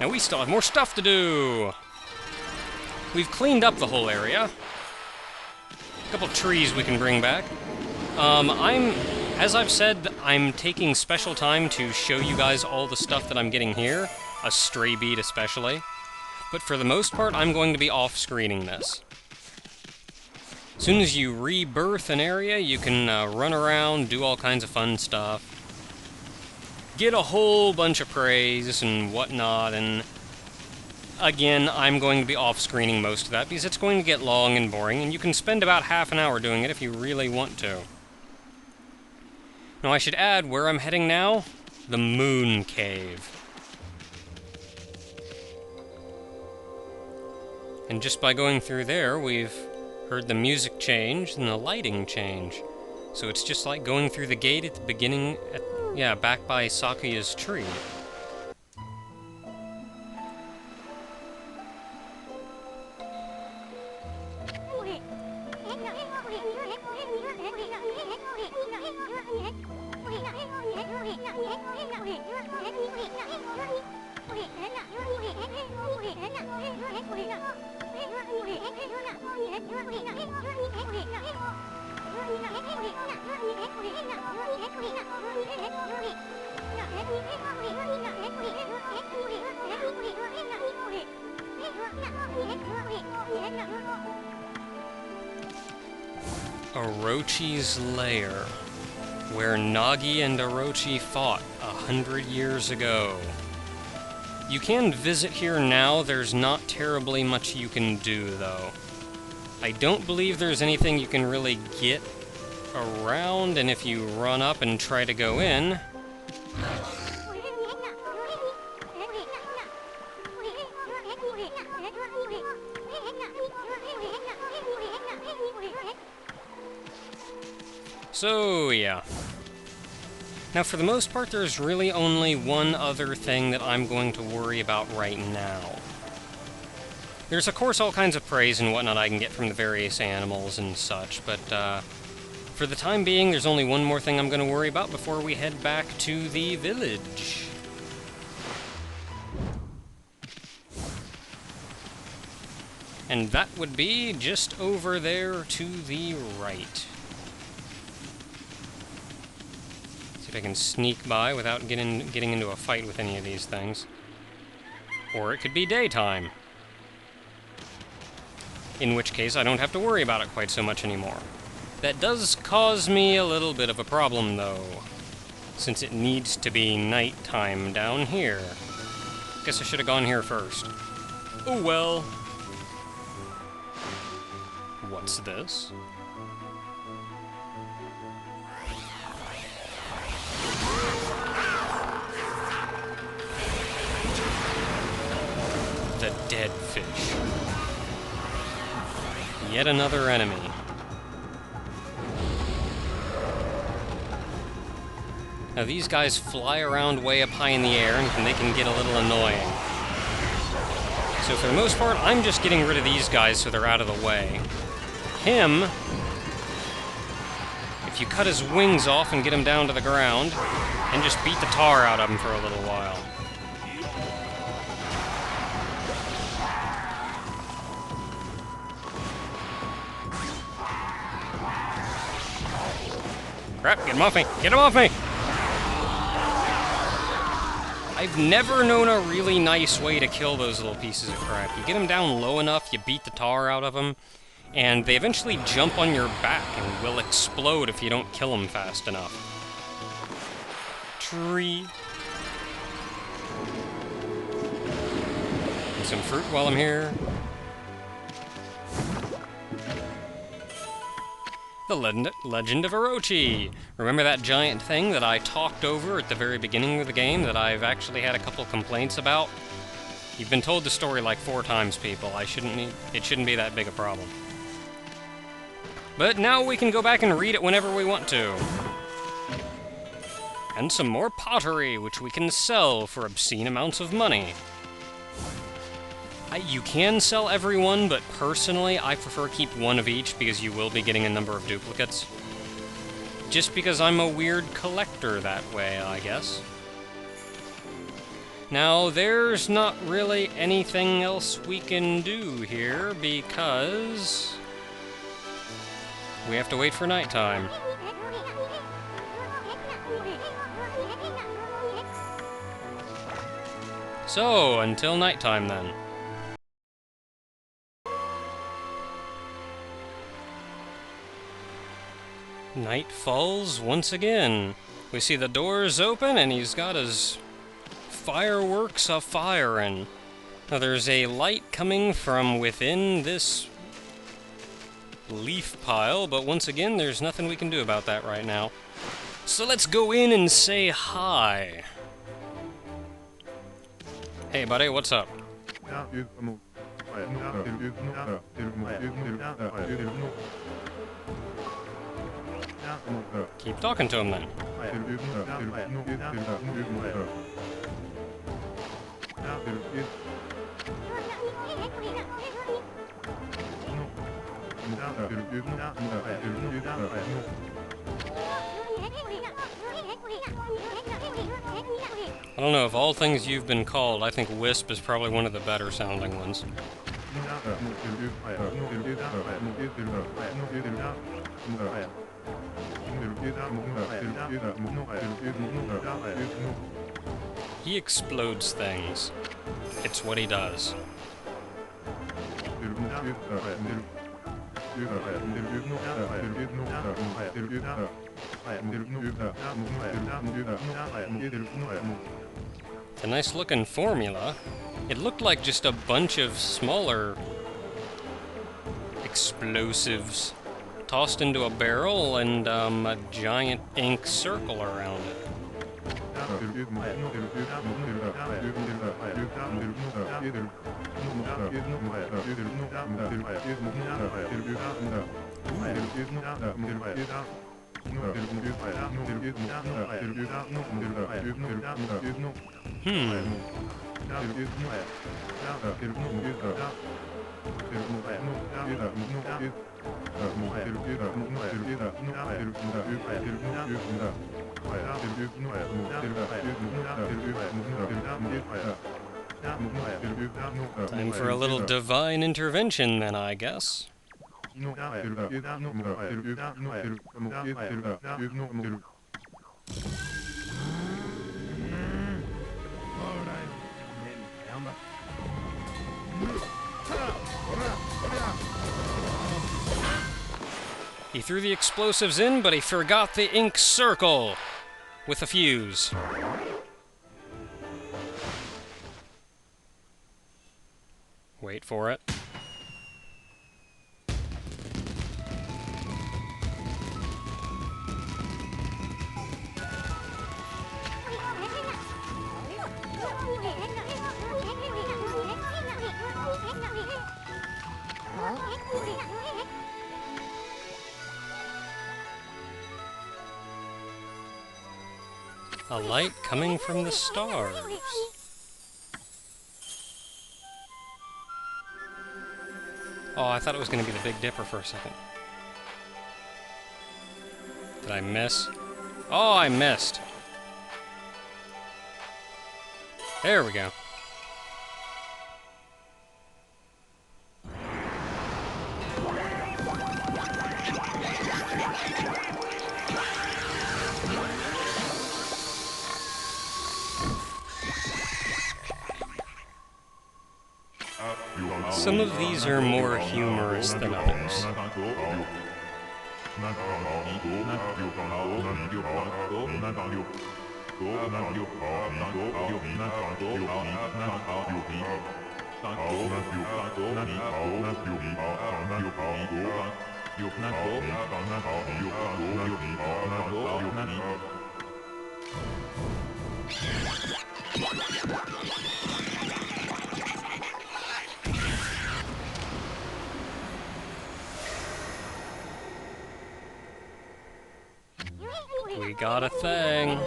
Now we still have more stuff to do! We've cleaned up the whole area. A couple trees we can bring back. As I've said, I'm taking special time to show you guys all the stuff that I'm getting here, a stray bead especially. But for the most part, I'm going to be off-screening this. As soon as you rebirth an area, you can run around, do all kinds of fun stuff. Get a whole bunch of praise and whatnot, and again, I'm going to be off-screening most of that because it's going to get long and boring, and you can spend about half an hour doing it if you really want to. Now I should add where I'm heading now, the Moon Cave. And just by going through there, we've heard the music change and the lighting change. So it's just like going through the gate at the beginning, back by Sakuya's tree. Orochi's lair, where Nagi and Orochi fought 100 years ago. You can visit here now, there's not terribly much you can do though. I don't believe there's anything you can really get around, and if you run up and try to go in... So, yeah. Now, for the most part, there's really only one other thing that I'm going to worry about right now. There's, of course, all kinds of praise and whatnot I can get from the various animals and such, but, for the time being, there's only one more thing I'm going to worry about before we head back to the village. And that would be just over there to the right. If I can sneak by without getting into a fight with any of these things. Or it could be daytime. In which case, I don't have to worry about it quite so much anymore. That does cause me a little bit of a problem, though, since it needs to be nighttime down here. Guess I should have gone here first. Oh well. What's this? The dead fish. Yet another enemy. Now these guys fly around way up high in the air and they can get a little annoying. So for the most part, I'm just getting rid of these guys so they're out of the way. Him, if you cut his wings off and get him down to the ground, and just beat the tar out of him for a little while. Crap, get him off me! Get him off me! I've never known a really nice way to kill those little pieces of crap. You get them down low enough, you beat the tar out of them, and they eventually jump on your back and will explode if you don't kill them fast enough. Tree. Get some fruit while I'm here. The Legend of Orochi! Remember that giant thing that I talked over at the very beginning of the game that I've actually had a couple complaints about? You've been told the story like 4 times, people. It shouldn't be that big a problem. But now we can go back and read it whenever we want to. And some more pottery, which we can sell for obscene amounts of money. You can sell every one, but personally, I prefer keep one of each because you will be getting a number of duplicates. Just because I'm a weird collector that way, I guess. Now, there's not really anything else we can do here because we have to wait for nighttime. So, until nighttime then. Night falls once again. We see the doors open and he's got his fireworks a-firing. Now there's a light coming from within this leaf pile, but once again there's nothing we can do about that right now. So let's go in and say hi. Hey buddy, what's up? Keep talking to him then. I don't know, of all things you've been called, I think Wisp is probably one of the better sounding ones. He explodes things. It's what he does. It's a nice looking formula. It looked like just a bunch of smaller explosives tossed into a barrel and a giant ink circle around it. Time for a little divine intervention then, I guess. He threw the explosives in, but he forgot the ink circle with a fuse. Wait for it. A light coming from the stars. Oh, I thought it was going to be the Big Dipper for a second. Did I miss? Oh, I missed. There we go. Some of these are more humorous than others. We got a thing.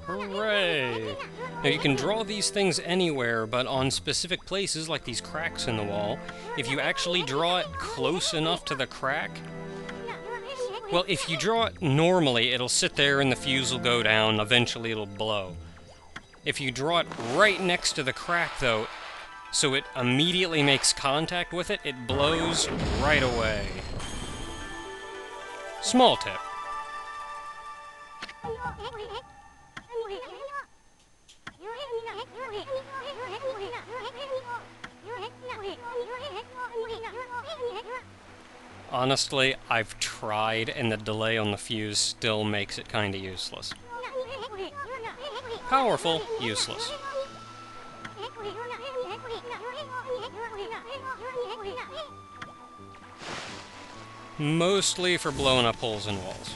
Hooray! Now you can draw these things anywhere, but on specific places like these cracks in the wall, if you actually draw it close enough to the crack, well, if you draw it normally, it'll sit there and the fuse will go down, eventually it'll blow. If you draw it right next to the crack, though, so it immediately makes contact with it, it blows right away. Small tip. Honestly, I've tried, and the delay on the fuse still makes it kinda useless. Powerful, useless. Mostly for blowing up holes in walls.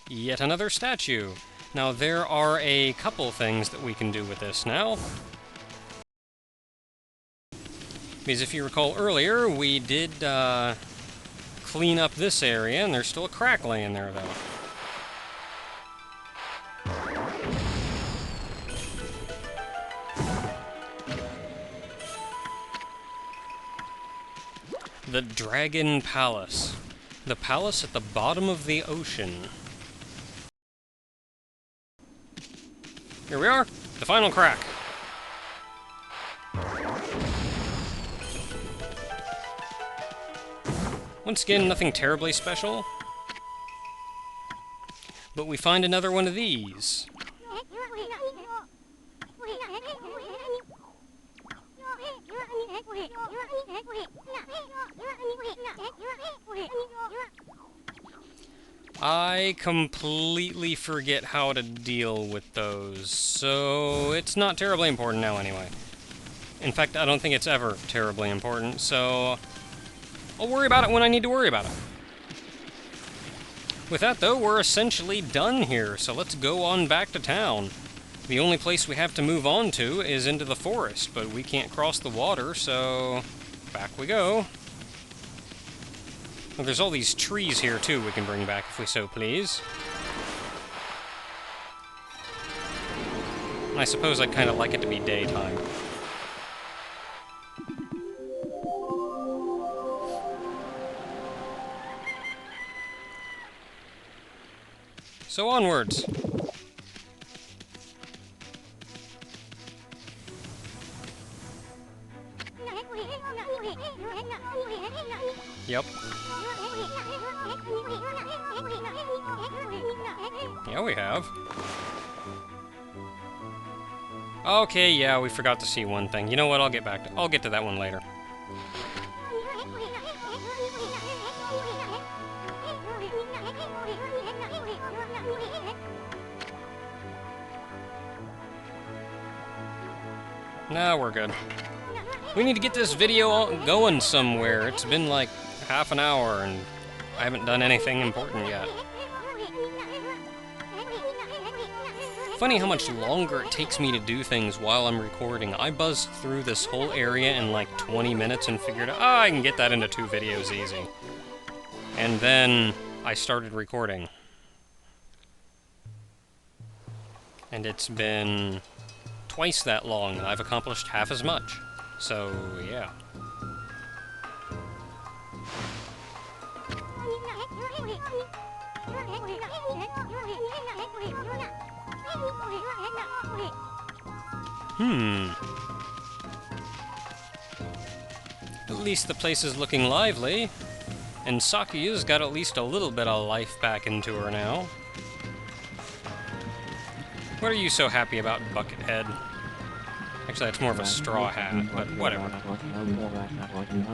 Yet another statue. Now there are a couple things that we can do with this now. Because if you recall earlier, we did clean up this area, and there's still a crack laying there, though. The Dragon Palace. The palace at the bottom of the ocean. Here we are, the final crack. Once again, nothing terribly special. But we find another one of these. I completely forget how to deal with those, so it's not terribly important now anyway. In fact, I don't think it's ever terribly important, so I'll worry about it when I need to worry about it. With that, though, we're essentially done here, so let's go on back to town. The only place we have to move on to is into the forest, but we can't cross the water, so back we go. Well, there's all these trees here, too, we can bring back if we so please. I suppose I'd kind of like it to be daytime. So onwards. Yep. Yeah, we have. Okay, yeah, we forgot to see one thing. You know what? I'll get to that one later. No, we're good. We need to get this video going somewhere. It's been like half an hour and I haven't done anything important yet. Funny how much longer it takes me to do things while I'm recording. I buzzed through this whole area in like 20 minutes and figured, I can get that into 2 videos easy. And then I started recording. And it's been twice that long, and I've accomplished half as much. So, yeah. At least the place is looking lively, and Sakuya's got at least a little bit of life back into her now. What are you so happy about, Buckethead? Actually, that's more of a straw hat, but whatever.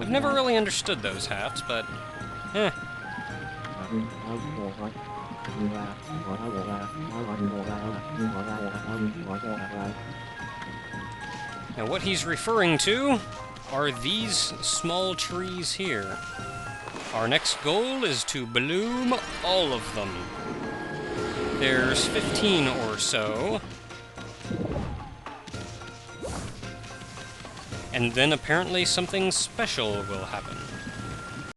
I've never really understood those hats, but eh. Now what he's referring to are these small trees here. Our next goal is to bloom all of them. There's 15 or so. And then apparently something special will happen.